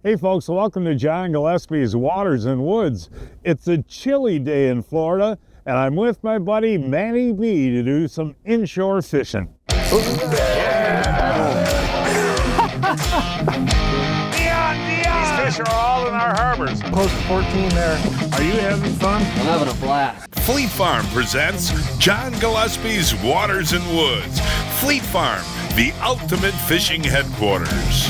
Hey folks, welcome to John Gillespie's Waters and Woods. It's a chilly day in Florida, and I'm with my buddy Matty B to do some inshore fishing. These fish are all in our harbors. Close to 14 there. Are you having fun? I'm having a blast. Fleet Farm presents John Gillespie's Waters and Woods. Fleet Farm, the ultimate fishing headquarters.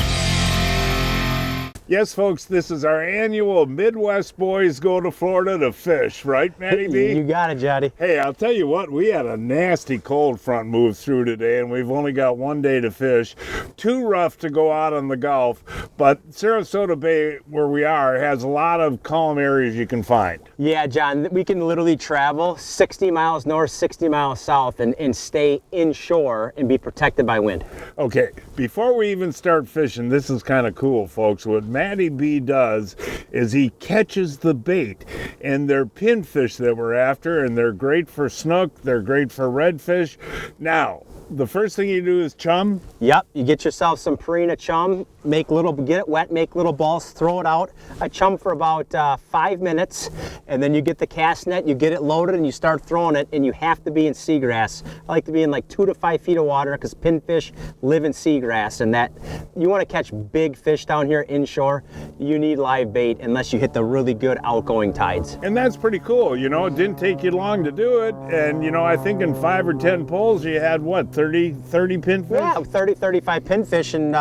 Yes, folks, this is our annual Midwest Boys Go to Florida to Fish, right, Matty B? You got it, Jody. Hey, I'll tell you what, we had a nasty cold front move through today, and we've only got one day to fish. Too rough to go out on the Gulf, but Sarasota Bay, where we are, has a lot of calm areas you can find. Yeah, John, we can literally travel 60 miles north, 60 miles south, and stay inshore and be protected by wind. Okay, before we even start fishing, this is kind of cool, folks. What Matty B does is he catches the bait, and they're pinfish that we're after, and they're great for snook, they're great for redfish. Now, the first thing you do is chum. Yep, you get yourself some Purina chum, get it wet, make little balls, throw it out. I chum for about 5 minutes, and then you get the cast net, you get it loaded, and you start throwing it, and you have to be in seagrass. I like to be in like 2 to 5 feet of water because pinfish live in seagrass, and that you want to catch big fish down here inshore, you need live bait unless you hit the really good outgoing tides. And that's pretty cool, you know, it didn't take you long to do it, and you know, I think in 5 or 10 pulls you had what, 30 pinfish? Yeah, 30, 35 pinfish, and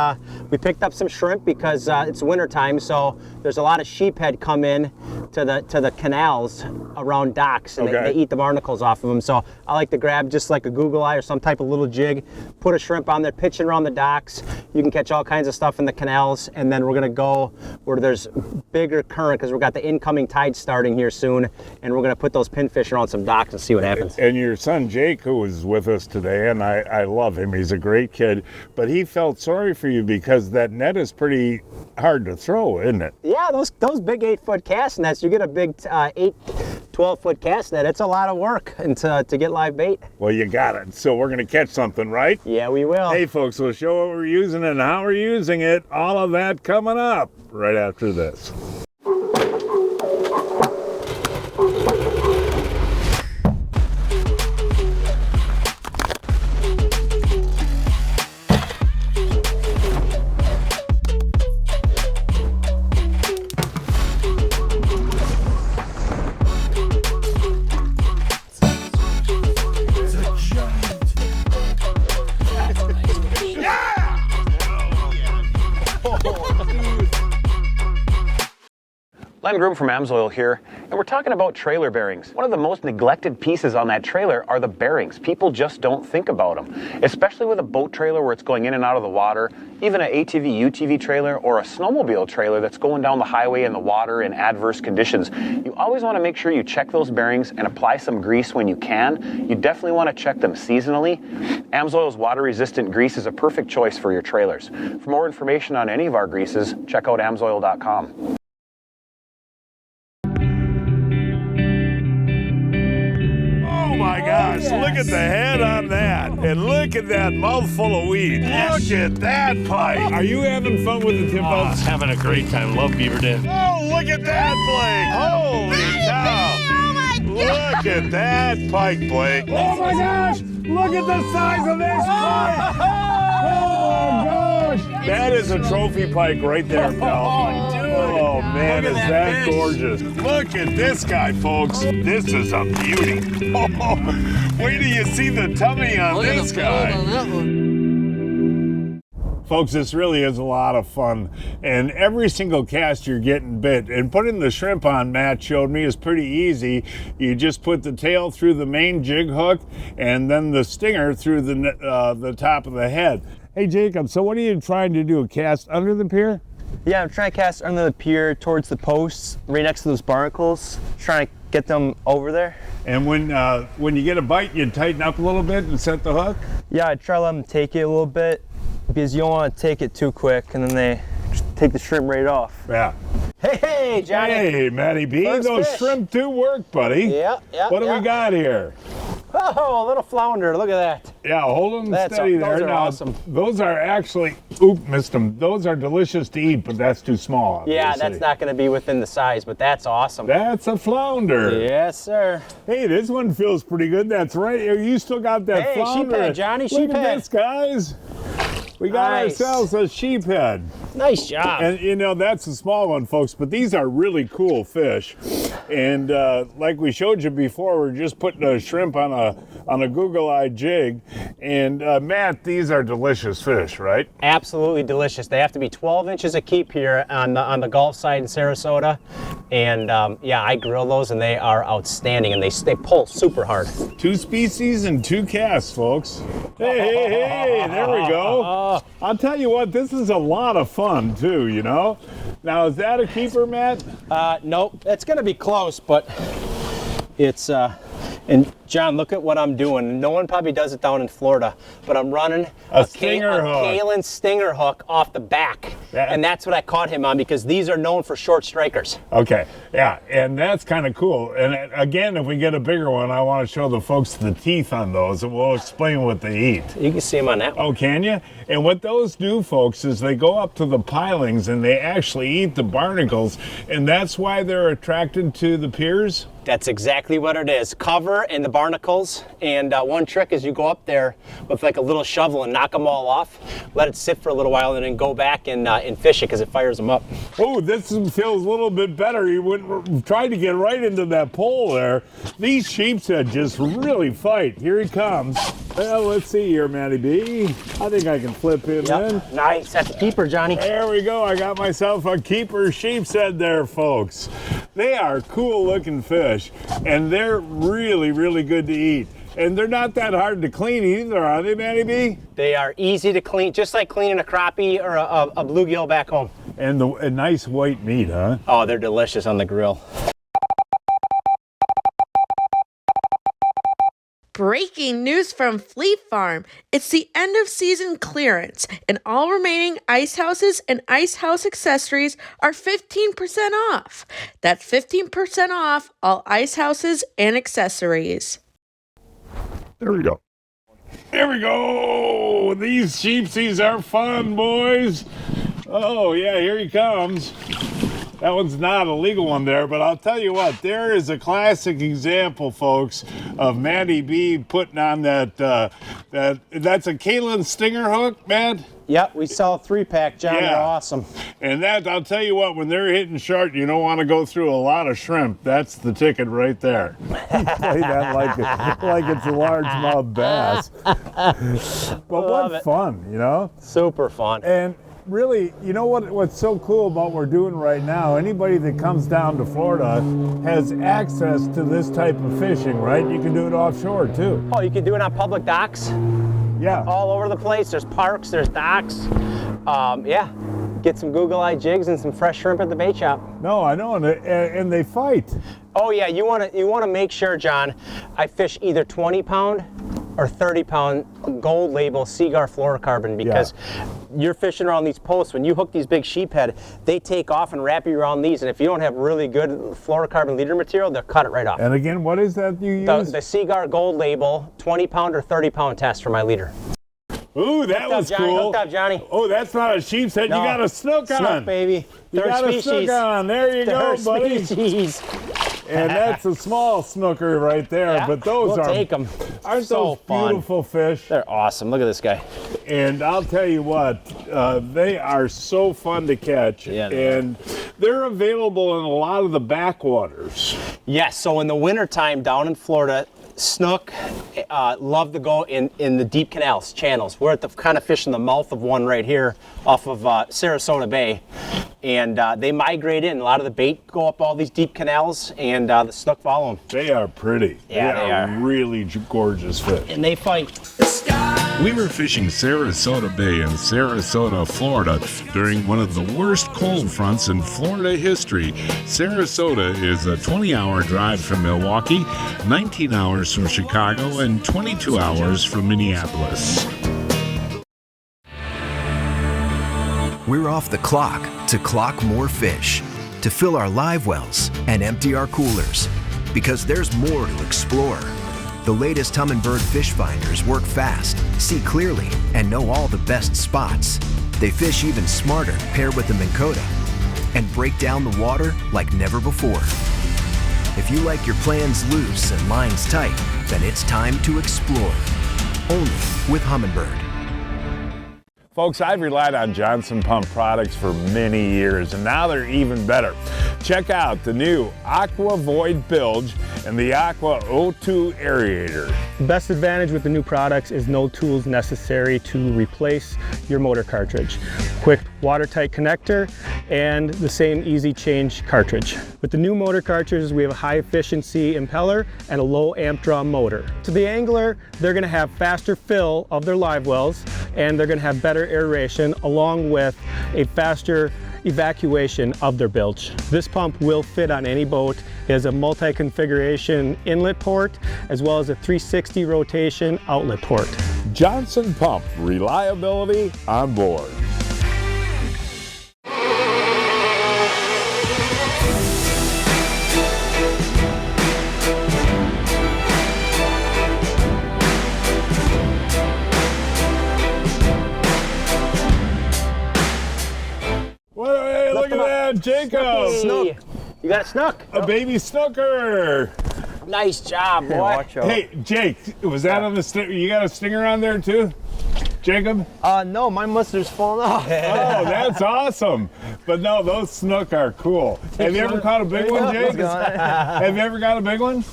we picked up some shrimp because it's winter time, so there's a lot of sheepshead come in to the canals around docks, and they eat the barnacles off of them. So I like to grab just like a Google eye or some type of little jig, put a shrimp on there, pitch it around the docks. You can catch all kinds of stuff in the canals, and then we're gonna go where there's bigger current because we've got the incoming tide starting here soon, and we're gonna put those pinfish around some docks and see what happens. And your son Jake, who was with us today, and I love him, he's a great kid, but he felt sorry for you because that net is pretty hard to throw, isn't it? Yeah, those big 8-foot cast nets, you get a big 12-foot cast net, it's a lot of work and to get live bait. Well, you got it. So we're gonna catch something, right? Yeah, we will. Hey folks, we'll show what we're using and how we're using it. All of that coming up right after this. Len Groom from Amsoil here, and we're talking about trailer bearings. One of the most neglected pieces on that trailer are the bearings. People just don't think about them, especially with a boat trailer where it's going in and out of the water, even an ATV, UTV trailer, or a snowmobile trailer that's going down the highway in the water in adverse conditions. You always want to make sure you check those bearings and apply some grease when you can. You definitely want to check them seasonally. Amsoil's water-resistant grease is a perfect choice for your trailers. For more information on any of our greases, check out amsoil.com. Oh my gosh, look at the head on that. And look at that mouthful of weed. Look at that pike. Are you having fun with the tip outs? Having a great time. Love Beaver Dam. Oh, look at that, Blake. Holy cow. Oh my God. Look at that pike, Blake. Oh my gosh, look at the size of this pike. Oh gosh. That is a trophy pike right there, pal. Oh man, is that gorgeous. Look at this guy, folks. This is a beauty. Oh, wait till you see the tummy on this guy. Folks, this really is a lot of fun, and every single cast you're getting bit. And putting the shrimp on, Matt showed me, is pretty easy. You just put the tail through the main jig hook and then the stinger through the top of the head. Hey Jacob, so what are you trying to do, cast under the pier? Yeah, I'm trying to cast under the pier towards the posts, right next to those barnacles, trying to get them over there. And when you get a bite, you tighten up a little bit and set the hook? Yeah, I try to let them take it a little bit because you don't want to take it too quick and then they just take the shrimp right off. Yeah. Hey, Johnny. Hey, Matty B, First those fish. shrimp do work, buddy. Yeah. What do we got here? Oh, a little flounder. Look at that. Yeah, hold them steady there. Those are now, awesome. Those are actually, oop, missed them. Those are delicious to eat, but that's too small. Yeah, obviously. that's not going to be within the size, but that's awesome. That's a flounder. Yes, sir. Hey, this one feels pretty good. That's right. You still got that Hey, flounder. sheephead, Johnny, Look sheephead. at this, guys. We got Nice. ourselves a sheephead. Nice job. And you know, that's a small one, folks, but these are really cool fish. And like we showed you before, we're just putting a shrimp on a Google-Eye jig. And Matt, these are delicious fish, right? Absolutely delicious. They have to be 12 inches a keep here on the Gulf side in Sarasota. And yeah, I grill those and they are outstanding and they pull super hard. 2 species and 2 casts, folks. Hey, there we go. I'll tell you what, this is a lot of fun too, you know? Now, is that a keeper, Matt? Nope, it's gonna be close, but it's, and John, look at what I'm doing. No one probably does it down in Florida, but I'm running a stinger hook. Kalen stinger hook off the back. And that's what I caught him on because these are known for short strikers. Okay, yeah, and that's kind of cool. And again, if we get a bigger one, I want to show the folks the teeth on those, and we'll explain what they eat. You can see them on that one. Oh, can you? And what those do, folks, is they go up to the pilings and they actually eat the barnacles, and that's why they're attracted to the piers. That's exactly what it is. Cover and the barnacles. And one trick is you go up there with like a little shovel and knock them all off. Let it sit for a little while and then go back and fish it because it fires them up. Oh, this feels a little bit better. You tried to get right into that pole there. These sheepshead just really fight. Here he comes. Well, let's see here, Matty B. I think I can flip him in. Nice. That's a keeper, Johnny. There we go. I got myself a keeper sheepshead there, folks. They are cool looking fish, and they're really, really good to eat. And they're not that hard to clean either, are they, Matty B? They are easy to clean, just like cleaning a crappie or a bluegill back home. And a nice white meat, huh? Oh, they're delicious on the grill. Breaking news from Fleet Farm. It's the end of season clearance, and all remaining ice houses and ice house accessories are 15% off. That's 15% off all ice houses and accessories. There we go. There we go. These sheepsies are fun, boys. Oh, yeah, here he comes. That one's not a legal one there, but I'll tell you what, there is a classic example, folks, of Matty B putting on that's a Kalen stinger hook, Matt? Yep, we sell a 3-pack, John. Yeah. They're awesome. And that, I'll tell you what, when they're hitting sharp, you don't want to go through a lot of shrimp. That's the ticket right there. Play that like it's a largemouth bass. But what fun, you know? Super fun. And really, you know what's so cool about what we're doing right now? Anybody that comes down to Florida has access to this type of fishing, right? You can do it offshore too. Oh, you can do it on public docks. Yeah. All over the place. There's parks, there's docks. Yeah, get some Google Eye jigs and some fresh shrimp at the bait shop. No, I know, and they fight. Oh yeah, you want to make sure, John, I fish either 20-pound or 30-pound gold label Seaguar fluorocarbon because you're fishing around these posts. When you hook these big sheephead, they take off and wrap you around these, and if you don't have really good fluorocarbon leader material, they'll cut it right off. And again, what is that you use? The Seaguar gold label 20-pound or 30-pound test for my leader. Ooh, that was cool. Hooked up, Johnny. Oh, that's not a sheepshead. No. You got a snook on. Snook, baby. You Third got species. a snook on. There you go, Third buddy. species. And that's a small snooker right there. Yeah, but those we'll take them. Aren't So those fun. beautiful fish? They're awesome. Look at this guy. And I'll tell you what, they are so fun to catch. Yeah, they and they're available in a lot of the backwaters. Yes, so in the wintertime down in Florida, snook love to go in the deep canals, channels. We're at the kind of fishing the mouth of one right here off of Sarasota Bay. And they migrate in. A lot of the bait go up all these deep canals, and the snook follow them. They are pretty. Yeah, they are. Really gorgeous fish. And they fight. We were fishing Sarasota Bay in Sarasota, Florida during one of the worst cold fronts in Florida history. Sarasota is a 20-hour drive from Milwaukee, 19 hours from Chicago, and 22 hours from Minneapolis. We're off the clock to clock more fish, to fill our live wells and empty our coolers, because there's more to explore. The latest Humminbird fish finders work fast, see clearly, and know all the best spots. They fish even smarter paired with the Minn Kota and break down the water like never before. If you like your plans loose and lines tight, then it's time to explore. Only with Humminbird. Folks, I've relied on Johnson Pump products for many years, and now they're even better. Check out the new Aqua Void Bilge and the Aqua O2 Aerator. The best advantage with the new products is no tools necessary to replace your motor cartridge. Quick watertight connector and the same easy change cartridge. With the new motor cartridges, we have a high efficiency impeller and a low amp draw motor. To the angler, they're gonna have faster fill of their live wells, and they're gonna have better aeration along with a faster evacuation of their bilge. This pump will fit on any boat. It has a multi-configuration inlet port as well as a 360 rotation outlet port. Johnson Pump, reliability on board. Look at that, Jacob! Snook. You got a snook. A baby snooker. Nice job, boy. Watch out. Hey, Jake, was that on the stinger? You got a stinger on there too, Jacob? No, my mustard's falling off. Oh, that's awesome. But no, those snook are cool. Have you ever caught a big one, Jake? Have you ever got a big one?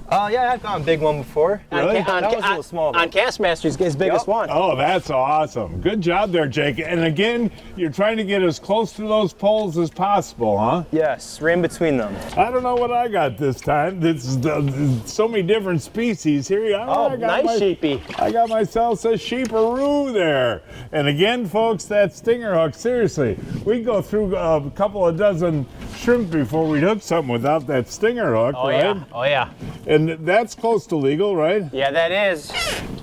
Yeah, I've caught a big one before. Really? That was a little small. On Castmaster's his biggest one. Oh, that's awesome. Good job there, Jake. And again, you're trying to get as close to those poles as possible, huh? Yes, right in between them. I don't know what I got this time. This is so many different species here. Oh, nice sheepy. I got myself a sheeparoo there. And again, folks, that stinger hook, seriously, we go through a couple of dozen shrimp before we'd hook something without that stinger hook, Oh, right? yeah. Oh, yeah. And that's close to legal, right? Yeah, that is.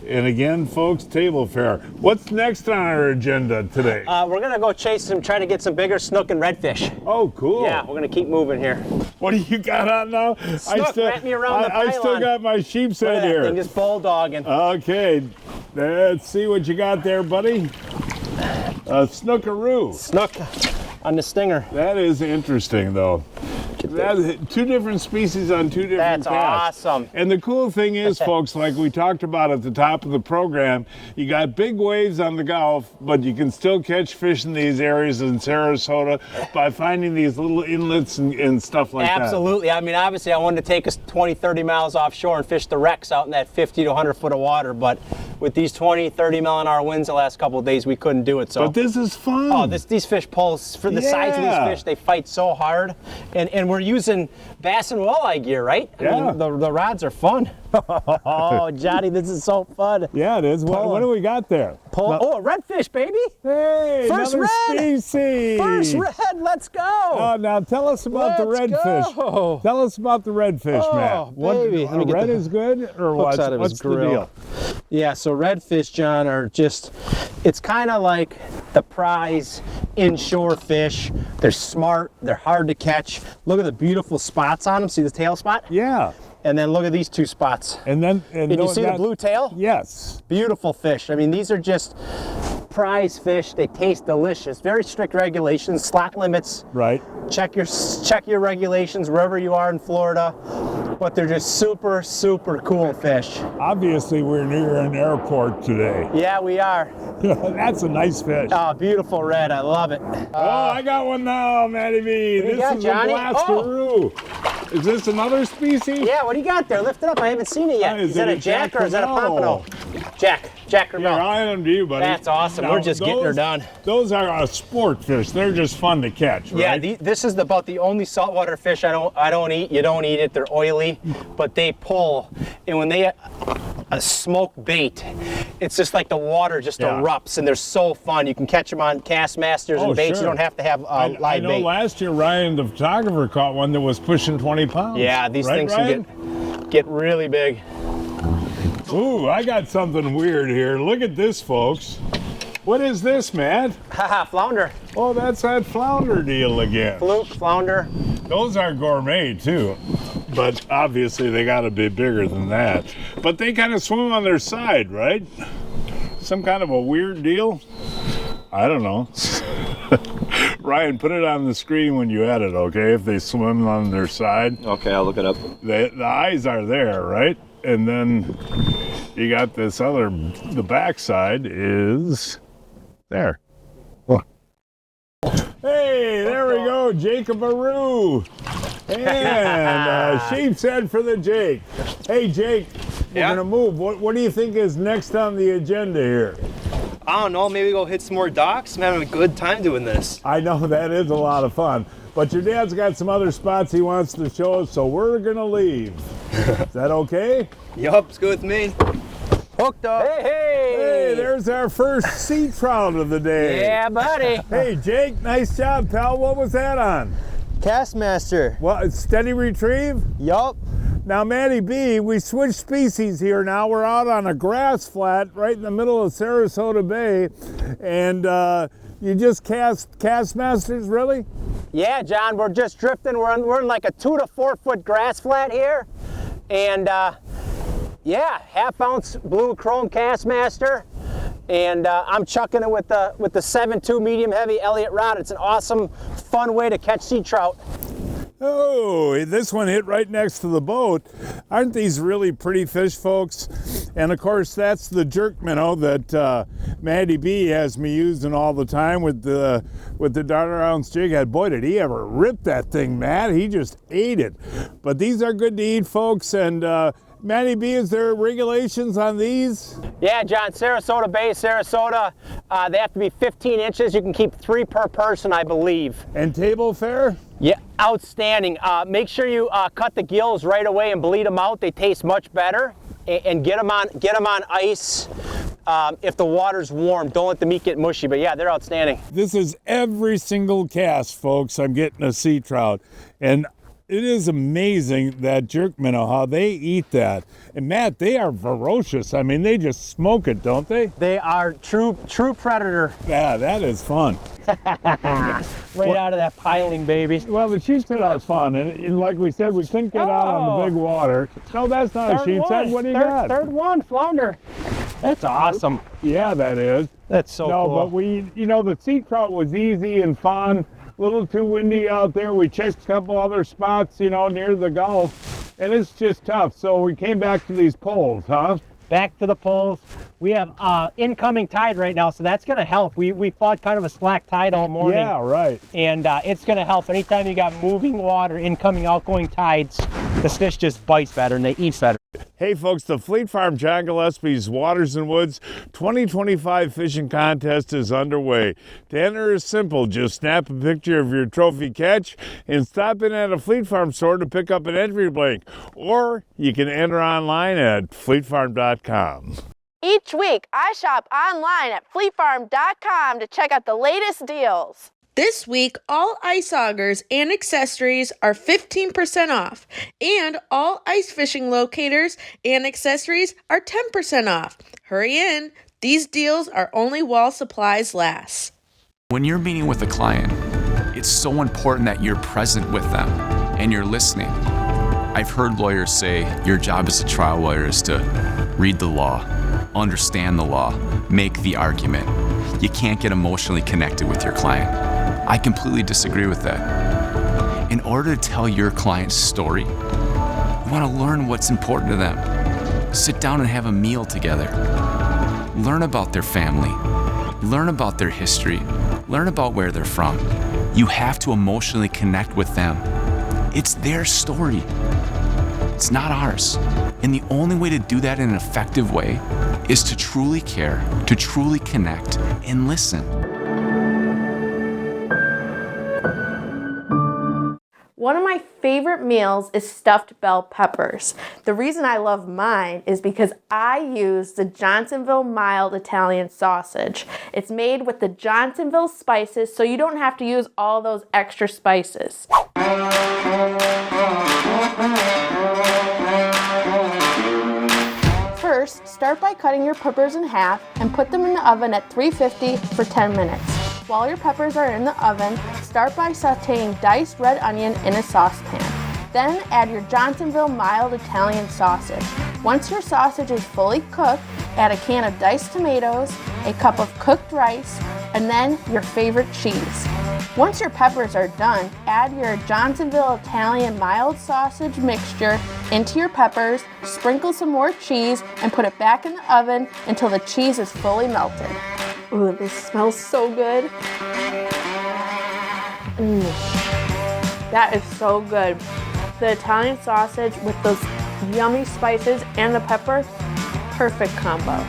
And again, folks, table fare. What's next on our agenda today? We're going to go try to get some bigger snook and redfish. Oh, cool. Yeah, we're going to keep moving here. What do you got on now? Snook, wrap me around the I still pylon. got my sheepshead here. Thing just bulldogging. Okay, let's see what you got there, buddy. Snookaroo. Snook on the stinger. That is interesting, though. Two different species on two different That's casts. awesome. And the cool thing is, folks, like we talked about at the top of the program, you got big waves on the Gulf, but you can still catch fish in these areas in Sarasota by finding these little inlets and stuff like that. Absolutely. I mean, obviously, I wanted to take us 20, 30 miles offshore and fish the wrecks out in that 50 to 100 foot of water, but with these 20, 30 mile an hour winds the last couple of days, we couldn't do it. So. But this is fun. Oh, these fish pulls for the size of these fish. They fight so hard, and we're using bass and walleye gear, right? I mean, the rods are fun. Oh, Johnny, this is so fun. Yeah, it is. What do we got there? Oh, a redfish, baby. Hey, First another red. species. First red, let's go. Oh, now tell us about the redfish. Go. Tell us about the redfish, Matt. Baby. Let me get red the is good, or hooks out of what's his the grill. deal? Yeah, so redfish, John, are just, it's kind of like the prize inshore fish. They're smart, they're hard to catch. Look at the beautiful spots on them. See the tail spot? Yeah. And then look at these two spots. And then, Can you see the blue tail? Yes. Beautiful fish. I mean, these are just prize fish. They taste delicious. Very strict regulations, slot limits. Right. Check your regulations wherever you are in Florida. But they're just super, super cool fish. Obviously, we're near an airport today. Yeah, we are. That's a nice fish. Oh, beautiful red. I love it. I got one now, Matty B. What do you This got, is Johnny? a Blastaroo. Is this another species? Yeah, what do you got there? Lift it up. I haven't seen it yet. Is that a jack or is that a pompano? Jack or Yeah, no? I am to you, buddy. That's awesome. We're just getting her done. Those are a sport fish. They're just fun to catch, right? Yeah, this is about the only saltwater fish I don't eat. You don't eat it. They're oily, but they pull. And when they smoke bait, it's just like the water just erupts, and they're so fun. You can catch them on Castmasters and baits. Sure. You don't have to have live bait. I know last year Ryan, the photographer, caught one that was pushing 20 pounds. Yeah, these things can get really big. Ooh, I got something weird here. Look at this, folks. What is this, Matt? Haha, flounder. Oh, that's that flounder deal again. Fluke, flounder. Those are gourmet, too. but obviously they got to be bigger than that. But they kind of swim on their side, right? Some kind of a weird deal? I don't know. Ryan, put it on the screen when you edit, okay? If they swim on their side. Okay, I'll look it up. The eyes are there, right? And then you got this other, the backside is there. Look. Hey, there we go, Jacob Aru. And sheepshead for the Jake. Hey, Jake, we're going to move. What do you think is next on the agenda here? I don't know, maybe go hit some more docks. I'm having a good time doing this. I know that is a lot of fun, but your dad's got some other spots he wants to show us, so we're gonna leave. Is that okay? Yup, it's good with me. Hooked up. Hey, there's our first sea trout of the day. Yeah, buddy. Hey, Jake, nice job, pal. What was that on? Castmaster. What, steady retrieve? Yup. Now, Matty B, we switched species here now. We're out on a grass flat right in the middle of Sarasota Bay. And you just cast masters, really? Yeah, John, we're just drifting. We're in like a 2 to 4 foot grass flat here. And yeah, 1/2 ounce blue chrome Castmaster. And I'm chucking it with the 7.2 medium heavy Elliott rod. It's an awesome, fun way to catch sea trout. Oh, this one hit right next to the boat. Aren't these really pretty fish, folks? And of course, that's the jerk minnow that Matty B has me using all the time with the 1/4 jig head. Boy, did he ever rip that thing, Matt. He just ate it. But these are good to eat, folks. And Matty B, is there regulations on these? Yeah, John, Sarasota Bay, Sarasota, they have to be 15 inches. You can keep 3 per person, I believe. And table fare? Yeah, outstanding. Make sure you cut the gills right away and bleed them out. They taste much better. And get them on ice if the water's warm. Don't let the meat get mushy, but yeah, they're outstanding. This is every single cast, folks. I'm getting a sea trout. And it is amazing that jerk minnow, how they eat that. And Matt, they are ferocious. I mean, they just smoke it, don't they? They are true predator. Yeah, that is fun. Right out of that piling, baby. Well, the sheepshead was fun, and like we said, we couldn't get out on the big water. No, that's not a sheepshead. What do you got? Third one, Flounder. That's awesome. Yeah, that is. That's so cool. No, but the sea trout was easy and fun. A little too windy out there. We checked a couple other spots, near the Gulf, and it's just tough. So we came back to these poles, huh? Back to the poles. We have incoming tide right now, so that's going to help. We fought kind of a slack tide all morning. Yeah, right. And it's going to help. Anytime you got moving water, incoming, outgoing tides, the fish just bites better and they eat better. Hey folks, the Fleet Farm John Gillespie's Waters and Woods 2025 fishing contest is underway. To enter is simple. Just snap a picture of your trophy catch and stop in at a Fleet Farm store to pick up an entry blank. Or you can enter online at fleetfarm.com. Each week, I shop online at fleetfarm.com to check out the latest deals. This week, all ice augers and accessories are 15% off, and all ice fishing locators and accessories are 10% off. Hurry in. These deals are only while supplies last. When you're meeting with a client, it's so important that you're present with them and you're listening. I've heard lawyers say your job as a trial lawyer is to read the law, understand the law, make the argument. You can't get emotionally connected with your client. I completely disagree with that. In order to tell your client's story, you want to learn what's important to them. Sit down and have a meal together. Learn about their family. Learn about their history. Learn about where they're from. You have to emotionally connect with them. It's their story. It's not ours. And the only way to do that in an effective way is to truly care, to truly connect, and listen. One of my favorite meals is stuffed bell peppers. The reason I love mine is because I use the Johnsonville mild Italian sausage. It's made with the Johnsonville spices, so you don't have to use all those extra spices. First, start by cutting your peppers in half and put them in the oven at 350 for 10 minutes. While your peppers are in the oven, start by sauteing diced red onion in a saucepan. Then add your Johnsonville mild Italian sausage. Once your sausage is fully cooked, add a can of diced tomatoes, a cup of cooked rice, and then your favorite cheese. Once your peppers are done, add your Johnsonville Italian mild sausage mixture into your peppers, sprinkle some more cheese, and put it back in the oven until the cheese is fully melted. Ooh, this smells so good. That is so good. The Italian sausage with those yummy spices and the pepper, perfect combo.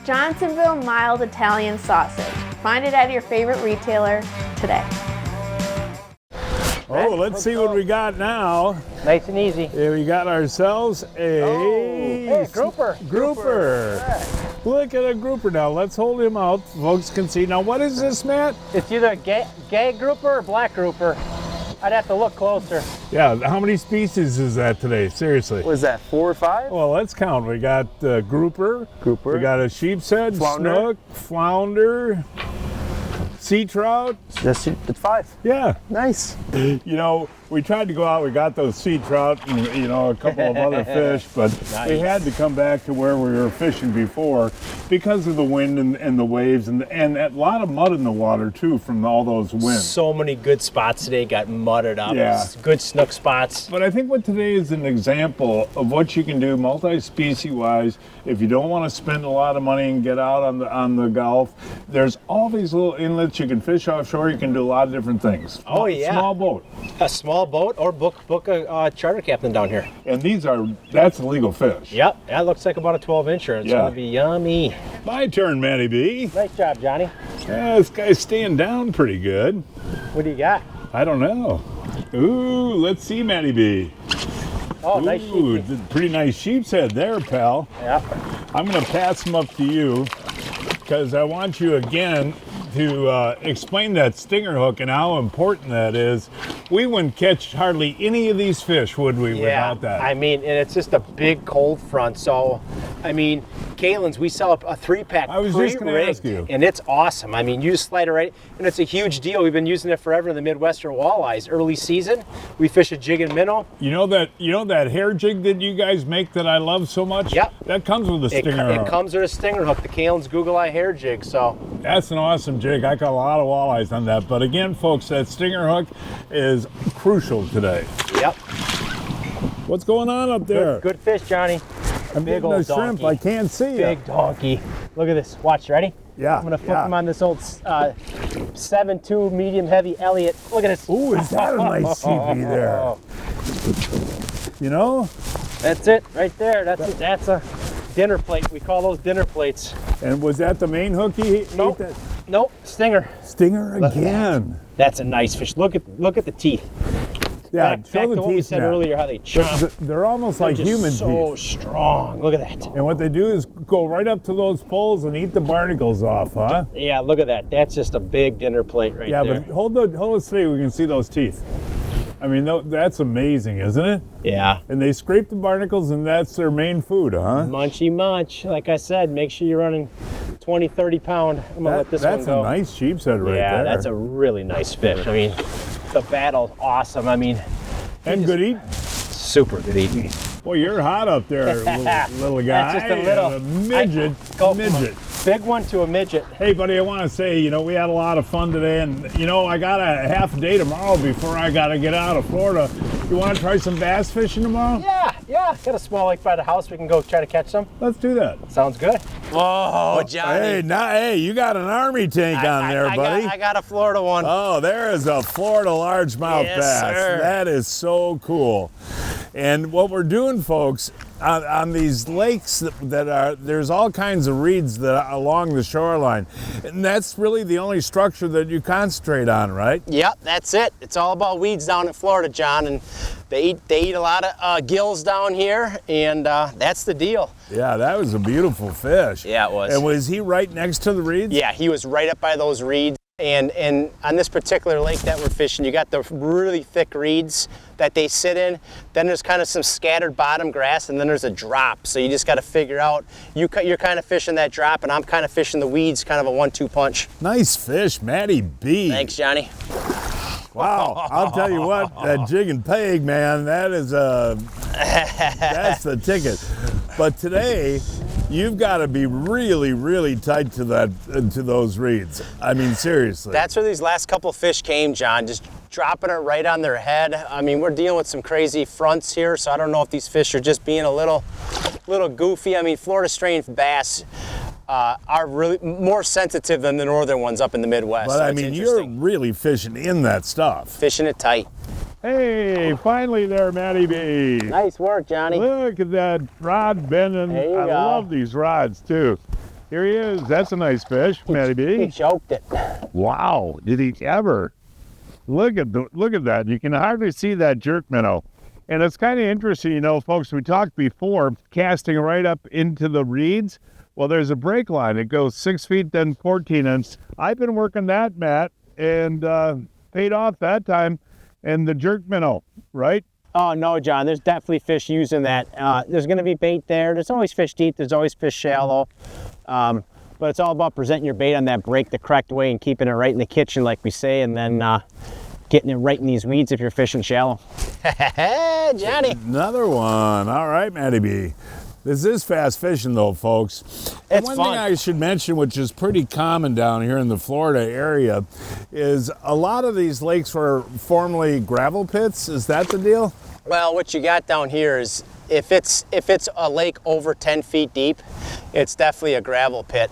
Johnsonville mild Italian sausage. Find it at your favorite retailer today. Oh, let's see what we got now. Nice and easy. Yeah, we got ourselves a grouper. Grouper. Look at a grouper now. Let's hold him out. Folks can see. Now, what is this, Matt? It's either a gay grouper or black grouper. I'd have to look closer. Yeah, how many species is that today? Seriously. What is that, 4 or 5? Well, let's count. We got grouper. We got a sheepshead, Flounder. snook, flounder, sea trout. That's 5. Yeah. Nice. You know, we tried to go out, we got those sea trout and, you know, a couple of other fish, but we had to come back to where we were fishing before because of the wind and the waves and a lot of mud in the water too from all those winds. So many good spots today got mudded up. Yeah. Good snook spots. But I think what today is an example of what you can do multi-species wise if you don't want to spend a lot of money and get out on the Gulf. There's all these little inlets you can fish offshore. You can do a lot of different things. Oh yeah. Small boat. A small boat or book a charter captain down here. And that's legal fish. Yep, that looks like about a 12-incher. It's gonna be yummy. My turn, Matty B. Nice job, Johnny. Yeah, this guy's staying down pretty good. What do you got? I don't know. Ooh, let's see, Matty B. Oh, nice Ooh, sheephead. pretty nice sheepshead there, pal. Yeah. I'm gonna pass them up to you because I want you again to explain that stinger hook and how important that is. We wouldn't catch hardly any of these fish, would we, without that? I mean, and it's just a big cold front. So, I mean, Caitlin's, we sell a 3-pack I was just going to ask you. and it's awesome. I mean, you just slide it right, and it's a huge deal. We've been using it forever in the Midwestern walleyes. Early season, we fish a jig and minnow. You know that hair jig that you guys make that I love so much? Yep. That comes with a stinger hook. It comes with a stinger hook, the Caitlin's Google Eye hair jig. So that's an awesome jig. I got a lot of walleyes on that. But again, folks, that stinger hook is crucial today. Yep. What's going on up there? Good fish, Johnny. I'm big getting a old shrimp. donkey. I can't see Big donkey. Look at this. Watch, ready? Yeah. I'm gonna flip him on this old 7.2 medium heavy Elliott. Look at this. Ooh, is that a nice CP there? You know? That's it, right there. That's a dinner plate. We call those dinner plates. And was that the main hook he Nope. ate? That? Nope, stinger. Stinger again. That's a nice fish. Look at the teeth. Yeah, Back show to the what we teeth said now. earlier, how they chomp. They're almost like Just human so teeth. strong. Look at that. And what they do is go right up to those poles and eat the barnacles off, huh? Yeah, look at that. That's just a big dinner plate right there. Yeah, but hold it straight. We can see those teeth. I mean, that's amazing, isn't it? Yeah. And they scrape the barnacles, and that's their main food, huh? Munchy munch. Like I said, make sure you're running 20, 30 pound. I'm gonna let this one go. That's a nice sheepshead right there. Yeah, that's a really nice fish. I mean, the battle's awesome. I mean, and good eating. Super good eating. Boy, you're hot up there, little guy. That's just a little A midget. Midget. Big one to a midget. Hey, buddy, I want to say, we had a lot of fun today, and, I got a half a day tomorrow before I got to get out of Florida. You want to try some bass fishing tomorrow? Yeah. Got a small lake by the house. We can go try to catch some. Let's do that. Sounds good. Whoa, Johnny. Hey, you got an army tank on there, buddy. I got a Florida one. Oh, there is a Florida largemouth bass. Sir. That is so cool. And what we're doing, folks, on these lakes there's all kinds of reeds that are along the shoreline, and that's really the only structure that you concentrate on, right? Yep, that's it. It's all about weeds down in Florida, John, and they eat a lot of gills down here, and that's the deal. Yeah, that was a beautiful fish. Yeah, it was. And was he right next to the reeds? Yeah, he was right up by those reeds. And on this particular lake that we're fishing, you got the really thick reeds that they sit in. Then there's kind of some scattered bottom grass, and then there's a drop. So you just got to figure out, you're kind of fishing that drop, and I'm kind of fishing the weeds, kind of a 1-2 punch. Nice fish, Matty B. Thanks, Johnny. Wow, I'll tell you what, that jig and peg, man, that is that's the ticket. But today, you've got to be really, really tight to those reeds. I mean, seriously. That's where these last couple fish came, John, just dropping it right on their head. I mean, we're dealing with some crazy fronts here, so I don't know if these fish are just being a little goofy. I mean, Florida strain bass are really more sensitive than the northern ones up in the Midwest. But so I mean, you're really fishing in that stuff. Fishing it tight. Hey, finally there, Matty B. Nice work, Johnny. Look at that rod bending. There you I go. love these rods too. Here he is. That's a nice fish, Matty B. He choked it. Wow, did he ever? Look at that. You can hardly see that jerk minnow. And it's kind of interesting, you know, folks, we talked before, casting right up into the reeds. Well, there's a break line. It goes 6 feet, then 14 inches. I've been working that, Matt, and paid off that time. And the jerk minnow, right? Oh, no, John, there's definitely fish using that. There's going to be bait there. There's always fish deep. There's always fish shallow. But it's all about presenting your bait on that break the correct way and keeping it right in the kitchen, like we say, and then getting it right in these weeds if you're fishing shallow. Johnny. Another one. All right, Matty B. This is fast fishing, though, folks. And one thing I should mention, which is pretty common down here in the Florida area, is a lot of these lakes were formerly gravel pits. Is that the deal? Well, what you got down here is if it's a lake over 10 feet deep, it's definitely a gravel pit.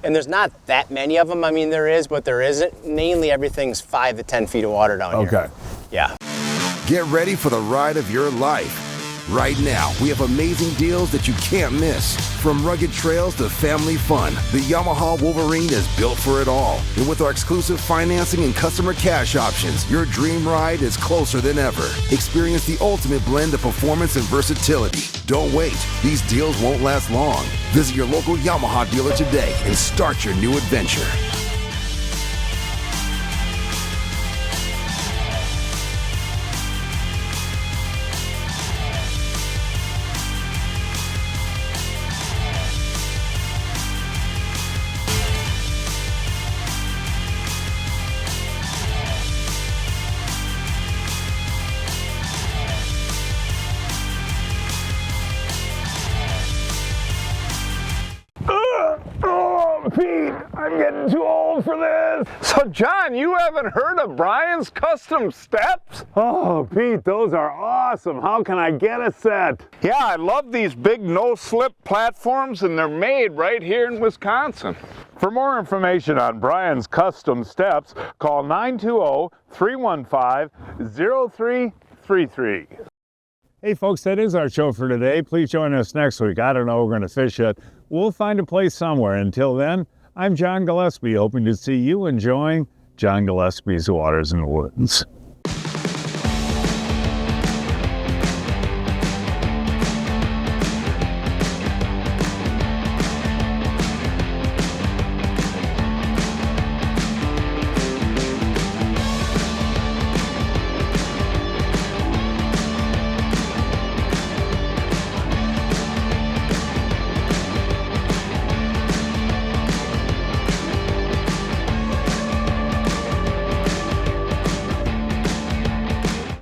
And there's not that many of them. I mean, there is, but there isn't. Mainly everything's 5 to 10 feet of water down here. Okay. Yeah. Get ready for the ride of your life. Right now, we have amazing deals that you can't miss. From rugged trails to family fun, the Yamaha Wolverine is built for it all. And with our exclusive financing and customer cash options, your dream ride is closer than ever. Experience the ultimate blend of performance and versatility. Don't wait. These deals won't last long. Visit your local Yamaha dealer today and start your new adventure. Pete, I'm getting too old for this. So, John, you haven't heard of Brian's Custom Steps? Oh, Pete, those are awesome. How can I get a set? Yeah, I love these big no-slip platforms, and they're made right here in Wisconsin. For more information on Brian's Custom Steps, call 920-315-0333. Hey folks, that is our show for today. Please join us next week. I don't know where we're going to fish yet. We'll find a place somewhere. Until then, I'm John Gillespie, hoping to see you enjoying John Gillespie's Waters and Woods.